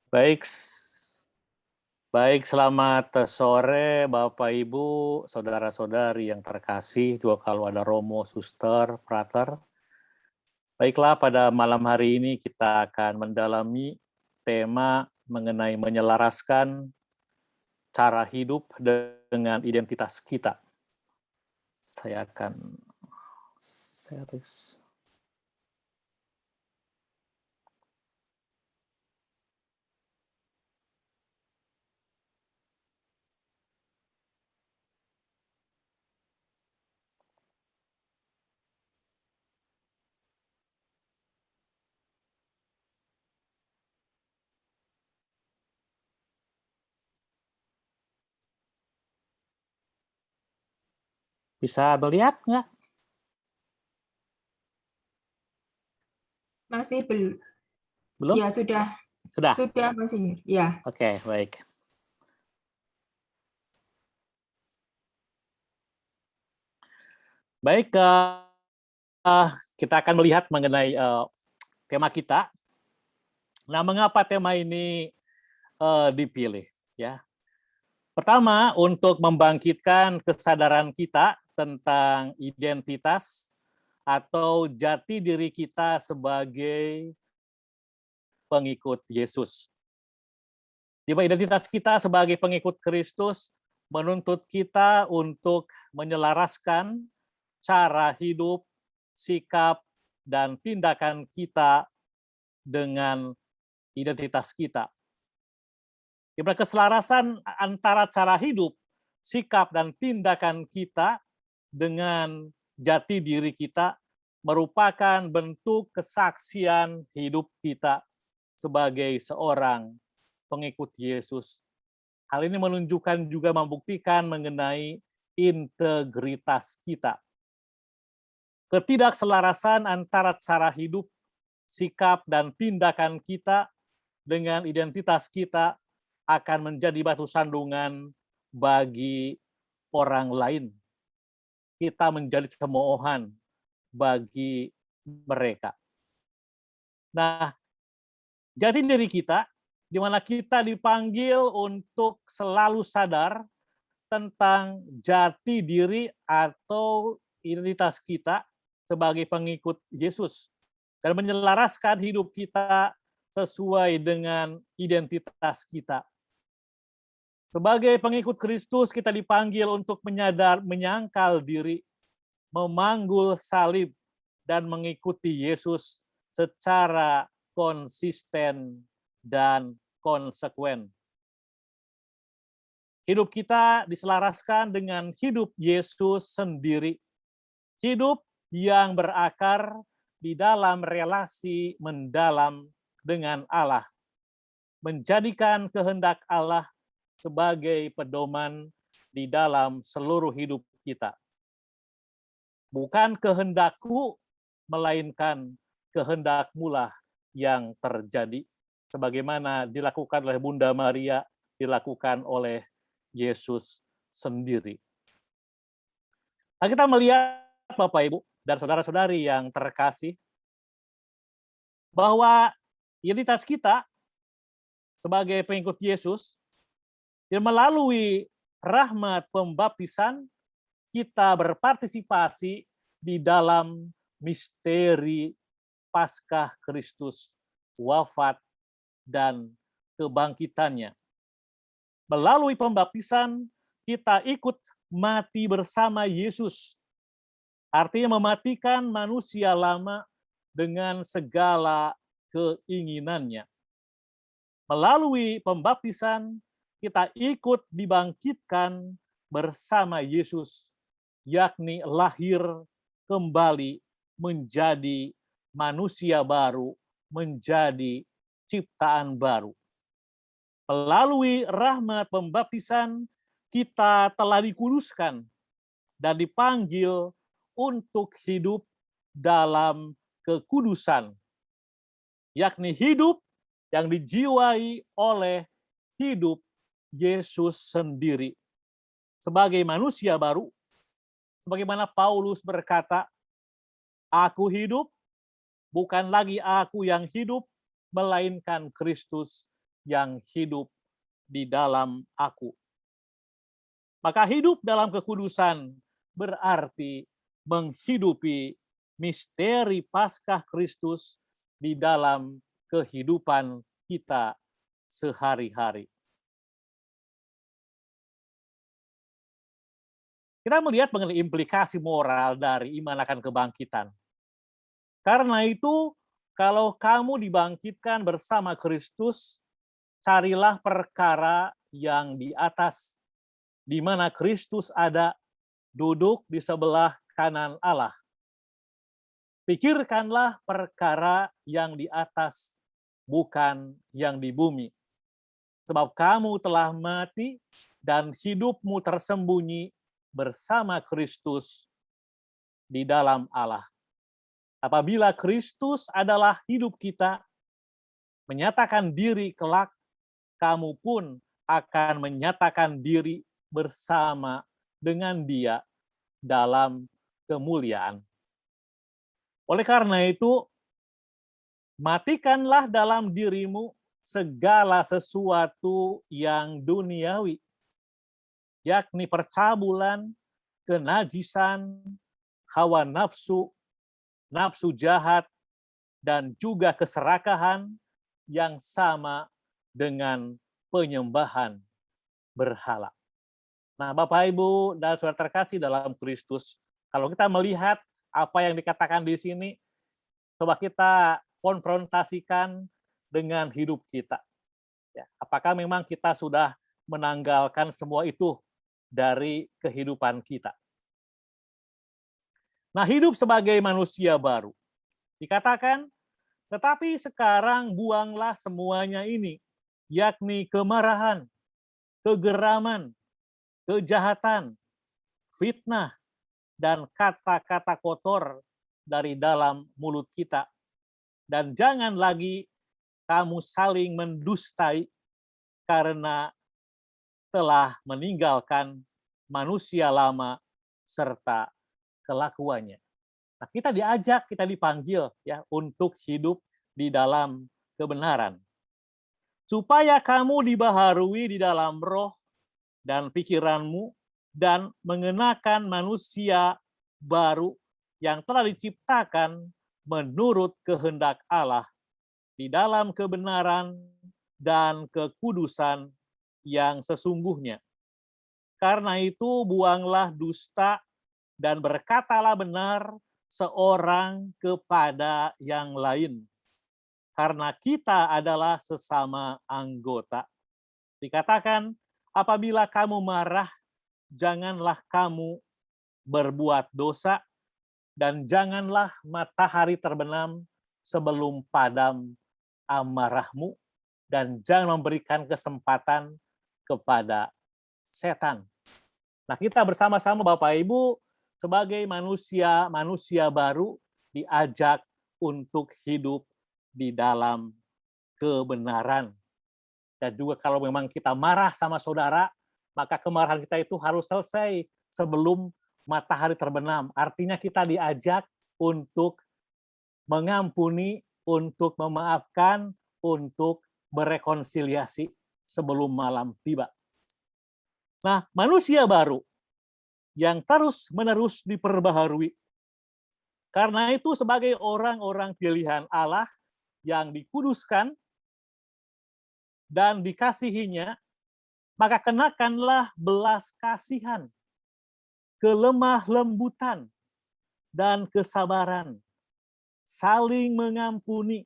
Baik, baik, selamat sore Bapak Ibu, saudara-saudari yang terkasih, juga kalau ada Romo, Suster, Frater. Baiklah, pada malam hari ini kita akan mendalami tema mengenai menyelaraskan cara hidup dengan identitas kita. Saya akan series. Bisa melihat nggak? Masih belum. Belum? Ya, sudah. Sudah? Sudah, Monsinyur. Ya. Oke, baik. Baik, kita akan melihat mengenai tema kita. Nah, mengapa tema ini dipilih? Ya, pertama untuk membangkitkan kesadaran kita tentang identitas atau jati diri kita sebagai pengikut Yesus. Di mana identitas kita sebagai pengikut Kristus menuntut kita untuk menyelaraskan cara hidup, sikap, dan tindakan kita dengan identitas kita. Di mana keselarasan antara cara hidup, sikap, dan tindakan kita dengan jati diri kita merupakan bentuk kesaksian hidup kita sebagai seorang pengikut Yesus. Hal ini menunjukkan juga membuktikan mengenai integritas kita. Ketidakselarasan antara cara hidup, sikap, dan tindakan kita dengan identitas kita akan menjadi batu sandungan bagi orang lain. Kita menjadi cemoohan bagi mereka. Nah, jati diri kita, di mana kita dipanggil untuk selalu sadar tentang jati diri atau identitas kita sebagai pengikut Yesus dan menyelaraskan hidup kita sesuai dengan identitas kita. Sebagai pengikut Kristus, kita dipanggil untuk menyangkal diri, memanggul salib, dan mengikuti Yesus secara konsisten dan konsekuen. Hidup kita diselaraskan dengan hidup Yesus sendiri. Hidup yang berakar di dalam relasi mendalam dengan Allah. Menjadikan kehendak Allah sebagai pedoman di dalam seluruh hidup kita. Bukan kehendakku, melainkan kehendakmu lah yang terjadi. Sebagaimana dilakukan oleh Bunda Maria, dilakukan oleh Yesus sendiri. Nah, kita melihat Bapak Ibu dan saudara-saudari yang terkasih bahwa identitas kita sebagai pengikut Yesus yang melalui rahmat pembaptisan kita berpartisipasi di dalam misteri Paskah Kristus, wafat dan kebangkitannya. Melalui pembaptisan, kita ikut mati bersama Yesus. Artinya mematikan manusia lama dengan segala keinginannya. Melalui pembaptisan, kita ikut dibangkitkan bersama Yesus, yakni lahir kembali menjadi manusia baru, menjadi ciptaan baru. Melalui rahmat pembaptisan, kita telah dikuduskan dan dipanggil untuk hidup dalam kekudusan, yakni hidup yang dijiwai oleh hidup Yesus sendiri. Sebagai manusia baru, sebagaimana Paulus berkata, aku hidup, bukan lagi aku yang hidup, melainkan Kristus yang hidup di dalam aku. Maka hidup dalam kekudusan berarti menghidupi misteri Paskah Kristus di dalam kehidupan kita sehari-hari. Kita melihat mengenai implikasi moral dari iman akan kebangkitan. Karena itu, kalau kamu dibangkitkan bersama Kristus, carilah perkara yang di atas, di mana Kristus ada, duduk di sebelah kanan Allah. Pikirkanlah perkara yang di atas, bukan yang di bumi. Sebab kamu telah mati dan hidupmu tersembunyi bersama Kristus di dalam Allah. Apabila Kristus adalah hidup kita, menyatakan diri kelak, kamu pun akan menyatakan diri bersama dengan Dia dalam kemuliaan. Oleh karena itu, matikanlah dalam dirimu segala sesuatu yang duniawi, yakni percabulan, kenajisan, hawa nafsu, nafsu jahat, dan juga keserakahan yang sama dengan penyembahan berhala. Nah, Bapak, Ibu, dan saudara terkasih dalam Kristus, kalau kita melihat apa yang dikatakan di sini, coba kita konfrontasikan dengan hidup kita. Ya, apakah memang kita sudah menanggalkan semua itu dari kehidupan kita? Nah, hidup sebagai manusia baru. Dikatakan, tetapi sekarang buanglah semuanya ini, yakni kemarahan, kegeraman, kejahatan, fitnah, dan kata-kata kotor dari dalam mulut kita. Dan jangan lagi kamu saling mendustai karena telah meninggalkan manusia lama serta kelakuannya. Nah, kita diajak, kita dipanggil ya untuk hidup di dalam kebenaran. Supaya kamu dibaharui di dalam roh dan pikiranmu dan mengenakan manusia baru yang telah diciptakan menurut kehendak Allah di dalam kebenaran dan kekudusan yang sesungguhnya. Karena itu buanglah dusta dan berkatalah benar seorang kepada yang lain. Karena kita adalah sesama anggota. Dikatakan, apabila kamu marah, janganlah kamu berbuat dosa, dan janganlah matahari terbenam sebelum padam amarahmu, dan jangan memberikan kesempatan kepada setan. Nah, kita bersama-sama Bapak Ibu sebagai manusia baru diajak untuk hidup di dalam kebenaran. Dan juga kalau memang kita marah sama saudara, maka kemarahan kita itu harus selesai sebelum matahari terbenam. Artinya kita diajak untuk mengampuni, untuk memaafkan, untuk berekonsiliasi sebelum malam tiba. Nah, manusia baru yang terus-menerus diperbaharui. Karena itu sebagai orang-orang pilihan Allah yang dikuduskan dan dikasihinya, maka kenakanlah belas kasihan, kelemah lembutan, dan kesabaran, saling mengampuni.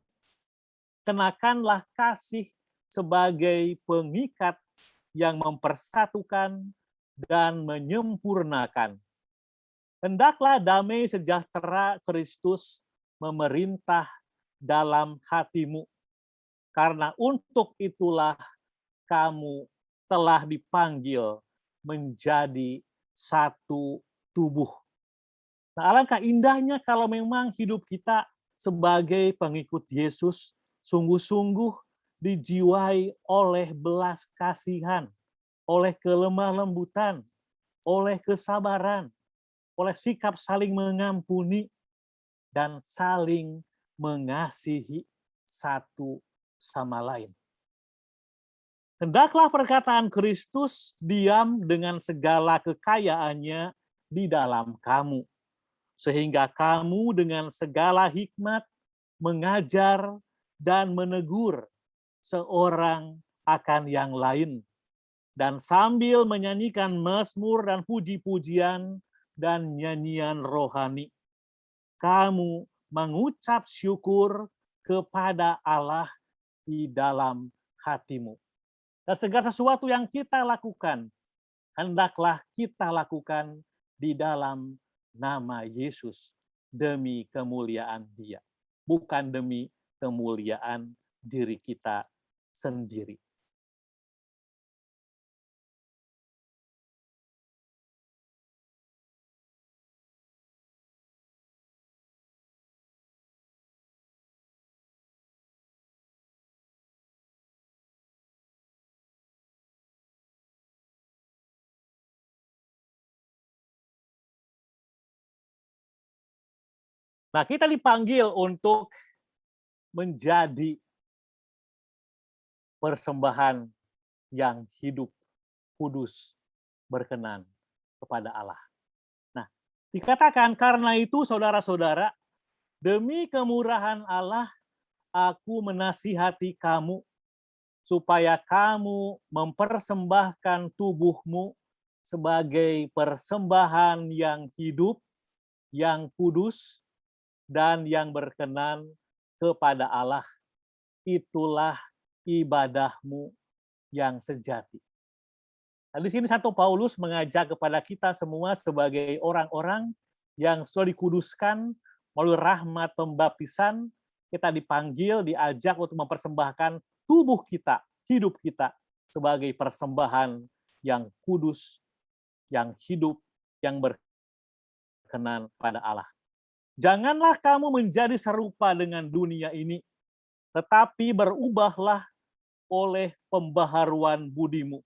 Kenakanlah kasih sebagai pengikat yang mempersatukan dan menyempurnakan. Hendaklah damai sejahtera Kristus memerintah dalam hatimu, karena untuk itulah kamu telah dipanggil menjadi satu tubuh. Nah, alangkah indahnya kalau memang hidup kita sebagai pengikut Yesus sungguh-sungguh dijiwai oleh belas kasihan, oleh kelemah lembutan, oleh kesabaran, oleh sikap saling mengampuni, dan saling mengasihi satu sama lain. Hendaklah perkataan Kristus diam dengan segala kekayaannya di dalam kamu, sehingga kamu dengan segala hikmat mengajar dan menegur seorang akan yang lain, dan sambil menyanyikan mazmur dan puji-pujian dan nyanyian rohani, kamu mengucap syukur kepada Allah di dalam hatimu. Dan segala sesuatu yang kita lakukan, hendaklah kita lakukan di dalam nama Yesus, demi kemuliaan Dia, bukan demi kemuliaan diri kita sendiri. Nah, kita dipanggil untuk menjadi persembahan yang hidup, kudus, berkenan kepada Allah. Nah, dikatakan karena itu saudara-saudara, demi kemurahan Allah, aku menasihati kamu supaya kamu mempersembahkan tubuhmu sebagai persembahan yang hidup, yang kudus, dan yang berkenan kepada Allah. Itulah ibadahmu yang sejati. Nah, di sini Santo Paulus mengajak kepada kita semua sebagai orang-orang yang sudah dikuduskan melalui rahmat pembaptisan, kita dipanggil, diajak untuk mempersembahkan tubuh kita, hidup kita sebagai persembahan yang kudus, yang hidup, yang berkenan pada Allah. Janganlah kamu menjadi serupa dengan dunia ini, tetapi berubahlah oleh pembaharuan budimu,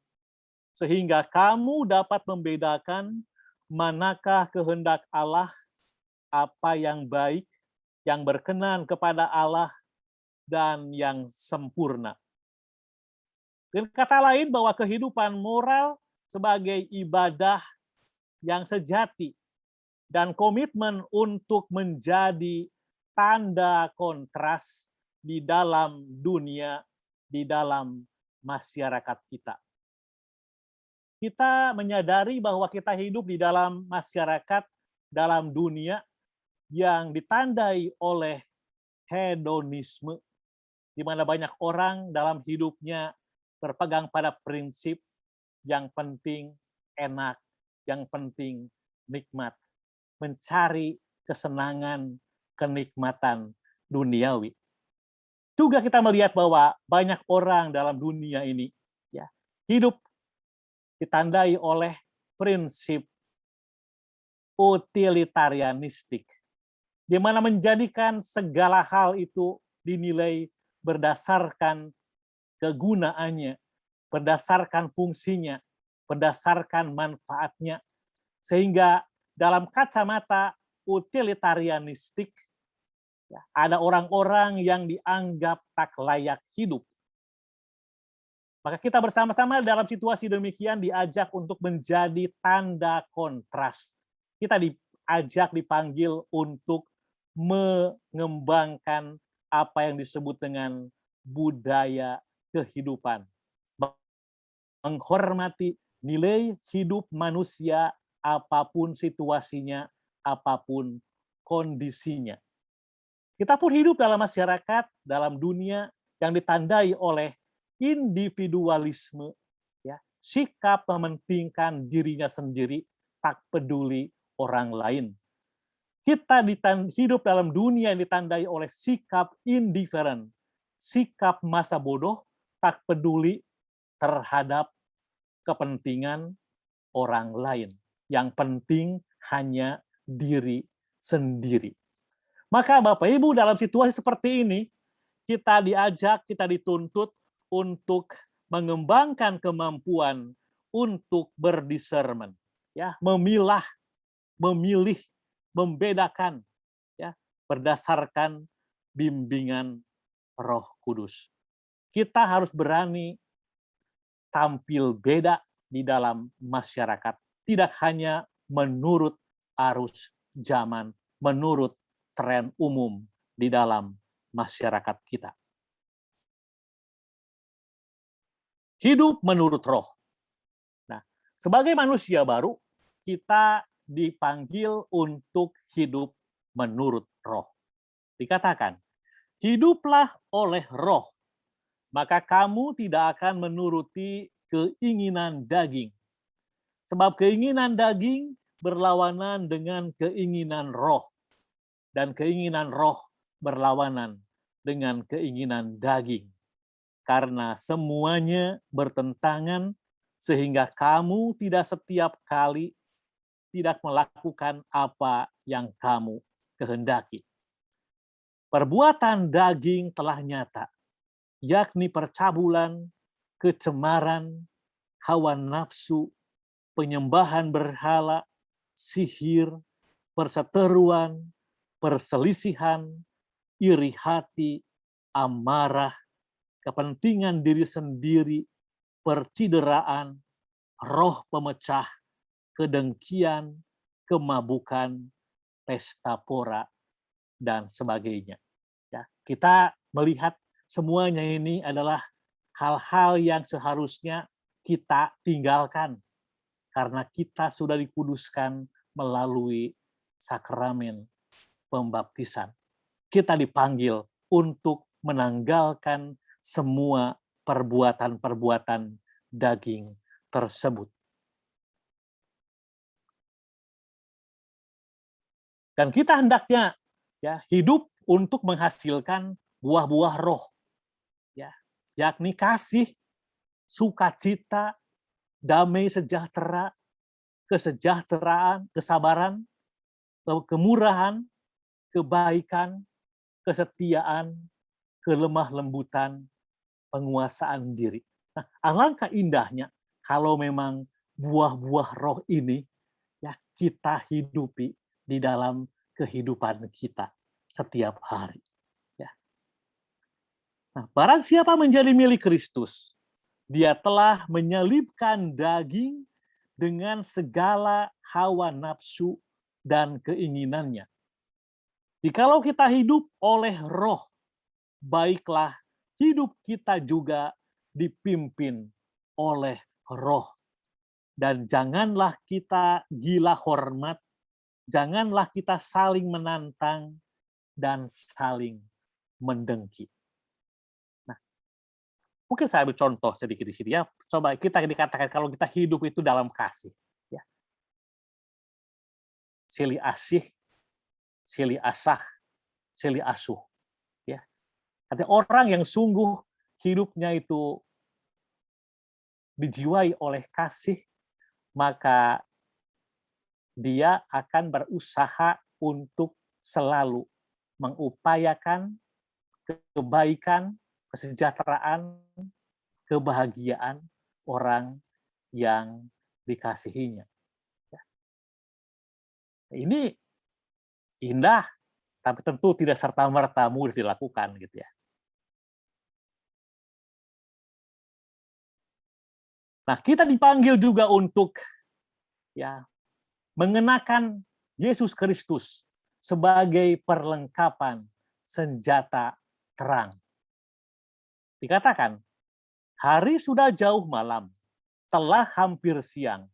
sehingga kamu dapat membedakan manakah kehendak Allah, apa yang baik, yang berkenan kepada Allah, dan yang sempurna. Dengan kata lain, bahwa kehidupan moral sebagai ibadah yang sejati dan komitmen untuk menjadi tanda kontras di dalam dunia, di dalam masyarakat kita. Kita menyadari bahwa kita hidup di dalam masyarakat, dalam dunia yang ditandai oleh hedonisme, di mana banyak orang dalam hidupnya berpegang pada prinsip yang penting enak, yang penting nikmat, mencari kesenangan, kenikmatan duniawi. Juga kita melihat bahwa banyak orang dalam dunia ini ya hidup ditandai oleh prinsip utilitarianistik, di mana menjadikan segala hal itu dinilai berdasarkan kegunaannya, berdasarkan fungsinya, berdasarkan manfaatnya, sehingga dalam kacamata utilitarianistik ada orang-orang yang dianggap tak layak hidup. Maka kita bersama-sama dalam situasi demikian diajak untuk menjadi tanda kontras. Kita diajak, dipanggil untuk mengembangkan apa yang disebut dengan budaya kehidupan. Menghormati nilai hidup manusia apapun situasinya, apapun kondisinya. Kita pun hidup dalam masyarakat, dalam dunia yang ditandai oleh individualisme, ya, sikap mementingkan dirinya sendiri, tak peduli orang lain. Kita hidup dalam dunia yang ditandai oleh sikap indifferent, sikap masa bodoh, tak peduli terhadap kepentingan orang lain. Yang penting hanya diri sendiri. Maka Bapak Ibu, dalam situasi seperti ini, kita diajak, kita dituntut untuk mengembangkan kemampuan untuk berdiscernment, ya, memilah, memilih, membedakan, ya, berdasarkan bimbingan Roh Kudus. Kita harus berani tampil beda di dalam masyarakat. Tidak hanya menurut arus zaman, menurut tren umum di dalam masyarakat kita. Hidup menurut roh. Nah, sebagai manusia baru, kita dipanggil untuk hidup menurut roh. Dikatakan, hiduplah oleh roh, maka kamu tidak akan menuruti keinginan daging. Sebab keinginan daging berlawanan dengan keinginan roh, dan keinginan roh berlawanan dengan keinginan daging. Karena semuanya bertentangan, sehingga kamu tidak setiap kali tidak melakukan apa yang kamu kehendaki. Perbuatan daging telah nyata, yakni percabulan, kecemaran, hawa nafsu, penyembahan berhala, sihir, perseteruan, perselisihan, iri hati, amarah, kepentingan diri sendiri, percideraan, roh pemecah, kedengkian, kemabukan, pesta pora, dan sebagainya. Ya, kita melihat semuanya ini adalah hal-hal yang seharusnya kita tinggalkan karena kita sudah dikuduskan melalui sakramen pembaptisan. Kita dipanggil untuk menanggalkan semua perbuatan-perbuatan daging tersebut. Dan kita hendaknya ya hidup untuk menghasilkan buah-buah roh, ya, yakni kasih, sukacita, damai sejahtera, kesejahteraan, kesabaran, kemurahan, kebaikan, kesetiaan, kelemah lembutan, penguasaan diri. Nah, alangkah indahnya kalau memang buah-buah roh ini ya kita hidupi di dalam kehidupan kita setiap hari. Ya. Nah, barang siapa menjadi milik Kristus, dia telah menyelibkan daging dengan segala hawa nafsu dan keinginannya. Jikalau kita hidup oleh roh, baiklah hidup kita juga dipimpin oleh roh. Dan janganlah kita gila hormat, janganlah kita saling menantang dan saling mendengki. Nah, mungkin saya ambil contoh sedikit di sini ya. Coba kita dikatakan kalau kita hidup itu dalam kasih. Ya. Silih asih, silih asah, silih asuh. Ya. Ada orang yang sungguh hidupnya itu dijiwai oleh kasih, maka dia akan berusaha untuk selalu mengupayakan kebaikan, kesejahteraan, kebahagiaan orang yang dikasihinya. Ini indah, tapi tentu tidak serta-merta mudah dilakukan gitu ya. Nah, kita dipanggil juga untuk ya mengenakan Yesus Kristus sebagai perlengkapan senjata terang. Dikatakan, hari sudah jauh malam, telah hampir siang.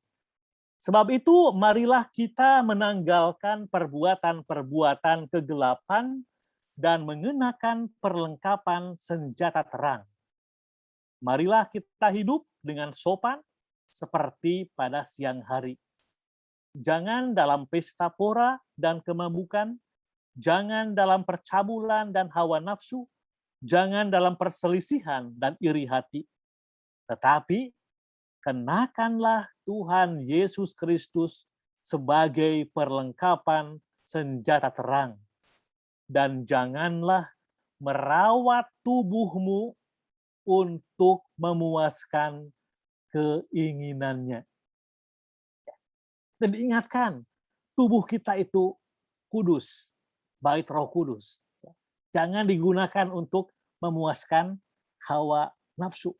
Sebab itu, marilah kita menanggalkan perbuatan-perbuatan kegelapan dan mengenakan perlengkapan senjata terang. Marilah kita hidup dengan sopan seperti pada siang hari. Jangan dalam pesta pora dan kemabukan, jangan dalam percabulan dan hawa nafsu, jangan dalam perselisihan dan iri hati, tetapi kenakanlah Tuhan Yesus Kristus sebagai perlengkapan senjata terang. Dan janganlah merawat tubuhmu untuk memuaskan keinginannya. Dan diingatkan, tubuh kita itu kudus, bait Roh Kudus. Jangan digunakan untuk memuaskan hawa nafsu.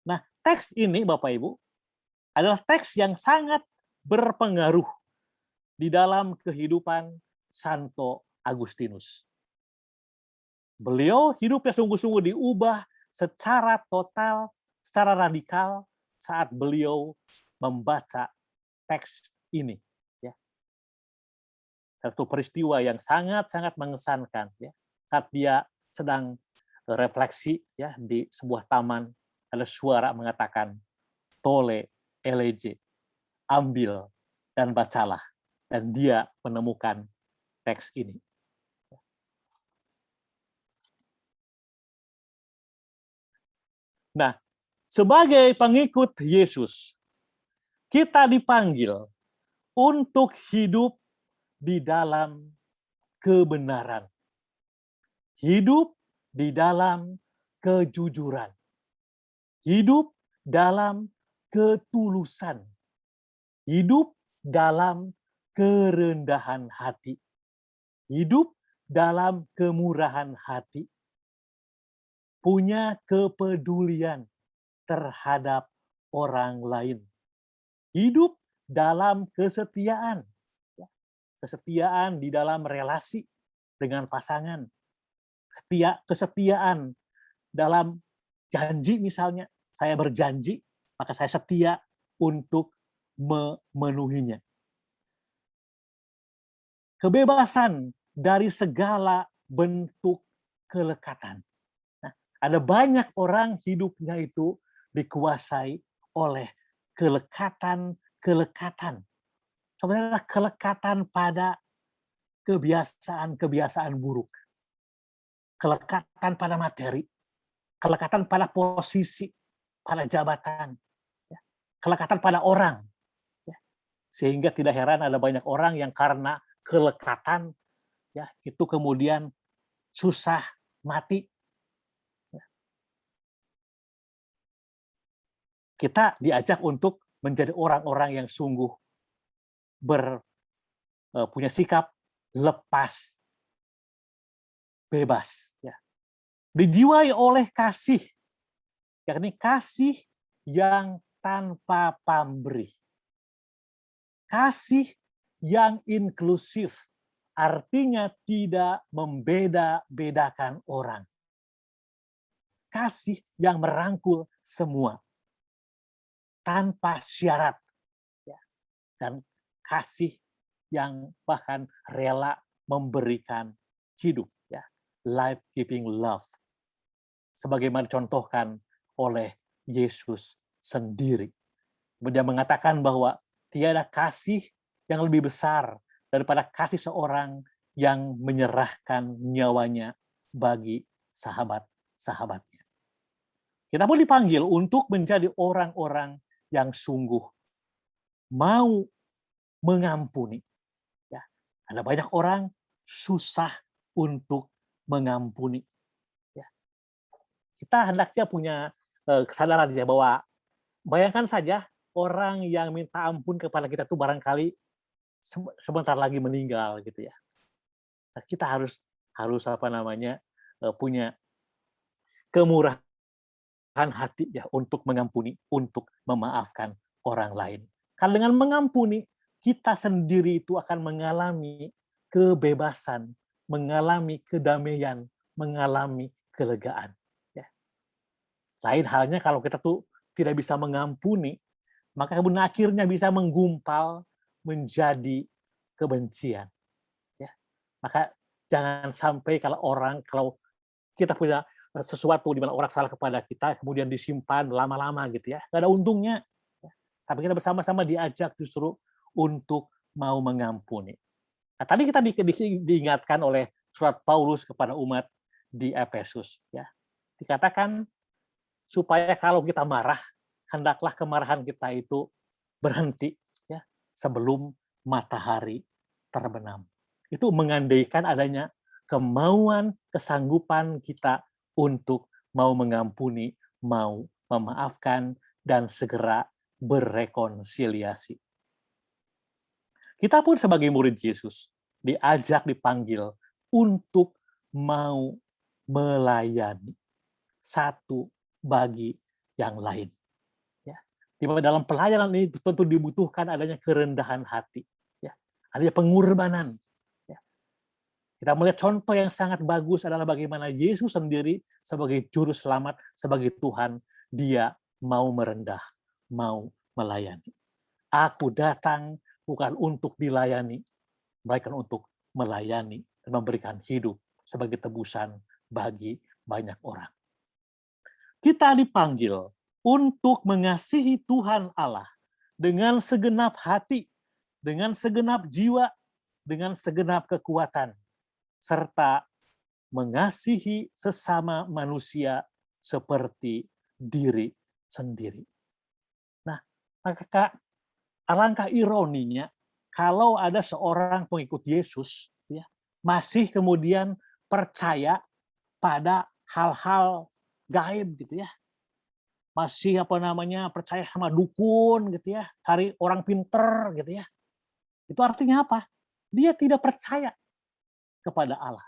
Nah, teks ini Bapak Ibu adalah teks yang sangat berpengaruh di dalam kehidupan Santo Agustinus. Beliau hidupnya sungguh-sungguh diubah secara total, secara radikal saat beliau membaca teks ini. Ya. Satu peristiwa yang sangat-sangat mengesankan. Ya. Saat dia sedang refleksi ya di sebuah taman, ada suara mengatakan, tole eleje, ambil dan bacalah. Dan dia menemukan teks ini. Nah, sebagai pengikut Yesus, kita dipanggil untuk hidup di dalam kebenaran. Hidup di dalam kejujuran. Hidup dalam ketulusan. Hidup dalam kerendahan hati. Hidup dalam kemurahan hati. Punya kepedulian terhadap orang lain. Hidup dalam kesetiaan. Kesetiaan di dalam relasi dengan pasangan. Kesetiaan dalam janji misalnya. Saya berjanji, maka saya setia untuk memenuhinya. Kebebasan dari segala bentuk kelekatan. Nah, ada banyak orang hidupnya itu dikuasai oleh kelekatan. Contohnya adalah kelekatan pada kebiasaan buruk. Kelekatan pada materi. Kelekatan pada posisi, pada jabatan. Kelekatan pada orang. Sehingga tidak heran ada banyak orang yang karena kelekatan ya itu kemudian susah mati. Kita diajak untuk menjadi orang-orang yang sungguh punya sikap lepas, bebas. Ya. Dijiwai oleh kasih, yakni kasih yang tanpa pamrih. Kasih yang inklusif, artinya tidak membeda-bedakan orang. Kasih yang merangkul semua, tanpa syarat. Dan kasih yang bahkan rela memberikan hidup. Life-giving love. Sebagaimana dicontohkan oleh Yesus sendiri. Dia mengatakan bahwa tiada kasih yang lebih besar daripada kasih seorang yang menyerahkan nyawanya bagi sahabat-sahabatnya. Kita pun dipanggil untuk menjadi orang-orang yang sungguh mau mengampuni. Ya, ada banyak orang susah untuk mengampuni. Ya. Kita hendaknya punya kesadaran ya bahwa bayangkan saja orang yang minta ampun kepada kita itu barangkali sebentar lagi meninggal gitu ya. Nah, kita harus punya kemurahan hati ya untuk mengampuni, untuk memaafkan orang lain. Karena dengan mengampuni, kita sendiri itu akan mengalami kebebasan, mengalami kedamaian, mengalami kelegaan. Ya. Lain halnya kalau kita tuh tidak bisa mengampuni, maka kemudian akhirnya bisa menggumpal menjadi kebencian. Ya. Maka jangan sampai kalau kita punya sesuatu di mana orang salah kepada kita, kemudian disimpan lama-lama gitu ya, nggak ada untungnya. Tapi kita bersama-sama diajak justru untuk mau mengampuni. Nah, tadi kita diingatkan oleh surat Paulus kepada umat di Efesus. Ya. Dikatakan supaya kalau kita marah, hendaklah kemarahan kita itu berhenti ya sebelum matahari terbenam. Itu mengandaikan adanya kemauan, kesanggupan kita untuk mau mengampuni, mau memaafkan, dan segera berrekonsiliasi. Kita pun sebagai murid Yesus diajak, dipanggil untuk mau melayani satu bagi yang lain. Ya. Di mana dalam pelayanan ini tentu dibutuhkan adanya kerendahan hati, ya. Adanya pengorbanan. Ya. Kita melihat contoh yang sangat bagus adalah bagaimana Yesus sendiri sebagai juru selamat, sebagai Tuhan, dia mau merendah, mau melayani. Aku datang bukan untuk dilayani, melainkan untuk melayani dan memberikan hidup sebagai tebusan bagi banyak orang. Kita dipanggil untuk mengasihi Tuhan Allah dengan segenap hati, dengan segenap jiwa, dengan segenap kekuatan, serta mengasihi sesama manusia seperti diri sendiri. Nah, maka alangkah ironinya kalau ada seorang pengikut Yesus ya, masih kemudian percaya pada hal-hal gaib gitu ya. Masih percaya sama dukun gitu ya, cari orang pinter gitu ya. Itu artinya apa? Dia tidak percaya kepada Allah.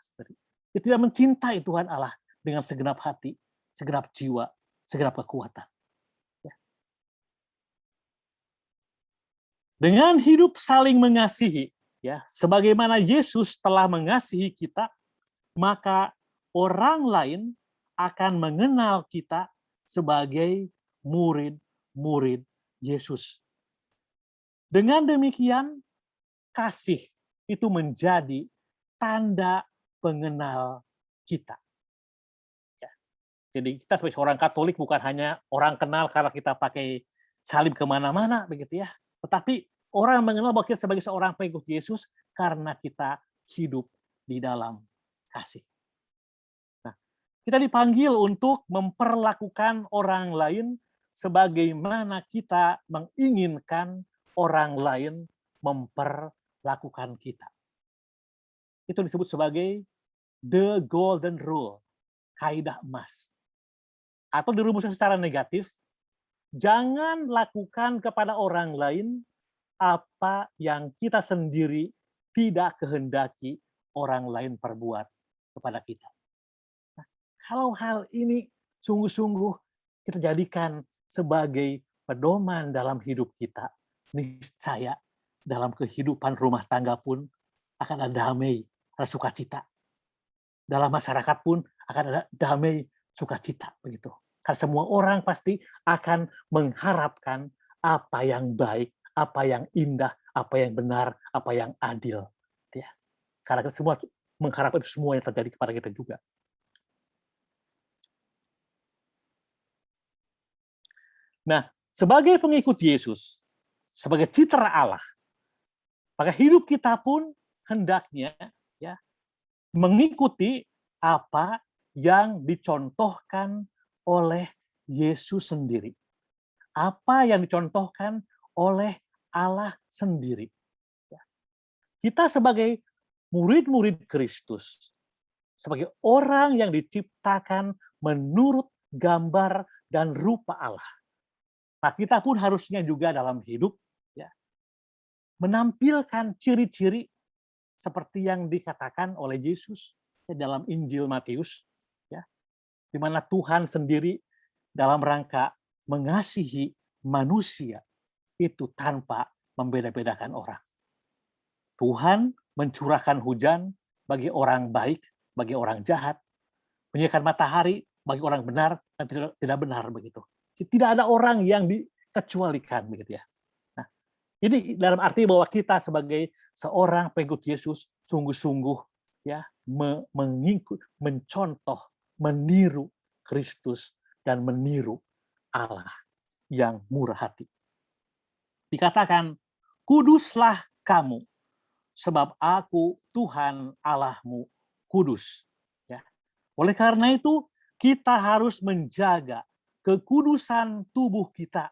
Dia tidak mencintai Tuhan Allah dengan segenap hati, segenap jiwa, segenap kekuatan. Ya. Dengan hidup saling mengasihi, ya, sebagaimana Yesus telah mengasihi kita, maka orang lain akan mengenal kita sebagai murid-murid Yesus. Dengan demikian, kasih itu menjadi tanda pengenal kita. Ya. Jadi kita sebagai seorang Katolik bukan hanya orang kenal karena kita pakai salib kemana-mana, begitu ya. Tetapi orang mengenal bahwa kita sebagai seorang pengikut Yesus karena kita hidup di dalam kasih. Nah, kita dipanggil untuk memperlakukan orang lain sebagaimana kita menginginkan orang lain memperlakukan kita. Itu disebut sebagai the golden rule, kaidah emas. Atau dirumuskan secara negatif, jangan lakukan kepada orang lain apa yang kita sendiri tidak kehendaki orang lain perbuat kepada kita. Nah, kalau hal ini sungguh-sungguh kita jadikan sebagai pedoman dalam hidup kita, niscaya dalam kehidupan rumah tangga pun akan ada damai, ada sukacita. Dalam masyarakat pun akan ada damai, sukacita, begitu. Karena semua orang pasti akan mengharapkan apa yang baik, apa yang indah, apa yang benar, apa yang adil. Ya. Karena kita semua mengharapkan itu semua yang terjadi kepada kita juga. Nah, sebagai pengikut Yesus, sebagai citra Allah, maka hidup kita pun hendaknya ya mengikuti apa yang dicontohkan oleh Yesus sendiri. Apa yang dicontohkan oleh Allah sendiri. Kita sebagai murid-murid Kristus, sebagai orang yang diciptakan menurut gambar dan rupa Allah. Nah, kita pun harusnya juga dalam hidup ya, menampilkan ciri-ciri seperti yang dikatakan oleh Yesus dalam Injil Matius, ya, di mana Tuhan sendiri dalam rangka mengasihi manusia itu tanpa membeda-bedakan orang. Tuhan mencurahkan hujan bagi orang baik, bagi orang jahat, menyediakan matahari bagi orang benar dan tidak benar begitu. Tidak ada orang yang dikecualikan begitu ya. Nah, ini dalam arti bahwa kita sebagai seorang pengikut Yesus sungguh-sungguh ya mengikut, mencontoh, meniru Kristus dan meniru Allah yang murah hati. Dikatakan, kuduslah kamu, sebab aku Tuhan Allahmu kudus. Ya. Oleh karena itu, kita harus menjaga kekudusan tubuh kita,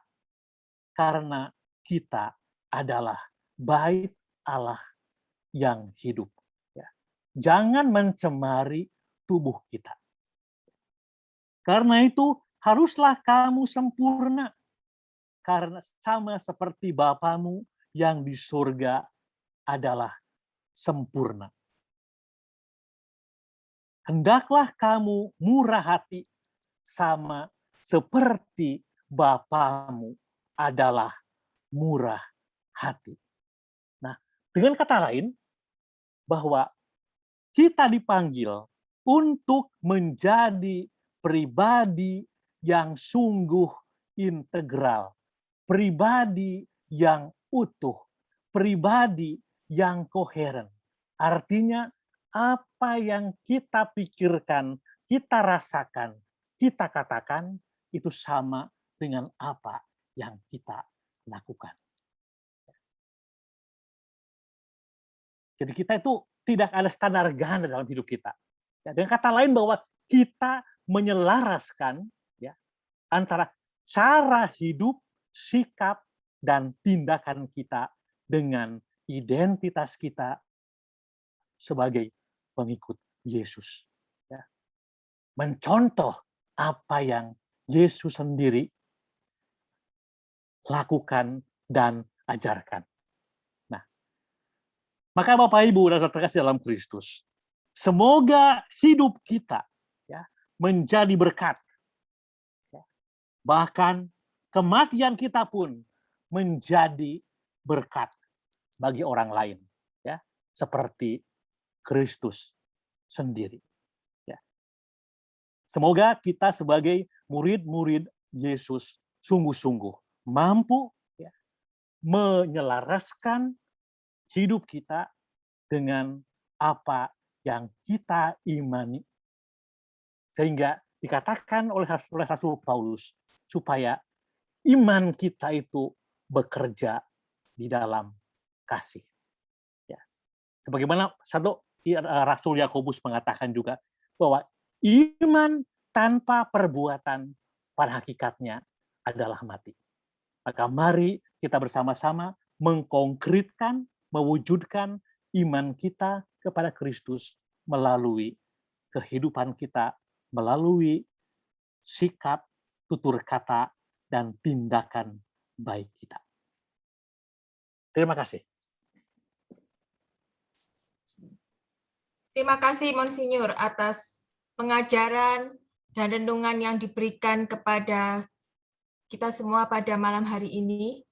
karena kita adalah bait Allah yang hidup. Ya. Jangan mencemari tubuh kita. Karena itu, haruslah kamu sempurna, karena sama seperti Bapamu yang di surga adalah sempurna. Hendaklah kamu murah hati sama seperti Bapamu adalah murah hati. Nah, dengan kata lain, bahwa kita dipanggil untuk menjadi pribadi yang sungguh integral, pribadi yang utuh, pribadi yang koheren. Artinya, apa yang kita pikirkan, kita rasakan, kita katakan, itu sama dengan apa yang kita lakukan. Jadi kita itu tidak ada standar ganda dalam hidup kita. Ya, dengan kata lain bahwa kita menyelaraskan ya, antara cara hidup, sikap, dan tindakan kita dengan identitas kita sebagai pengikut Yesus. Ya. Mencontoh apa yang Yesus sendiri lakukan dan ajarkan. Nah, maka Bapak Ibu dan saudara terkasih dalam Kristus, semoga hidup kita ya, menjadi berkat. Ya. Bahkan kematian kita pun menjadi berkat bagi orang lain, ya, seperti Kristus sendiri. Ya. Semoga kita sebagai murid-murid Yesus sungguh-sungguh mampu ya, menyelaraskan hidup kita dengan apa yang kita imani. Sehingga dikatakan oleh Rasul Paulus, supaya iman kita itu bekerja di dalam kasih. Ya. Sebagaimana Rasul Yakobus mengatakan juga, bahwa iman tanpa perbuatan pada hakikatnya adalah mati. Maka mari kita bersama-sama mengkonkretkan, mewujudkan iman kita kepada Kristus melalui kehidupan kita, melalui sikap, tutur kata, dan tindakan baik kita. Terima kasih. Terima kasih Monsinyur atas pengajaran dan renungan yang diberikan kepada kita semua pada malam hari ini.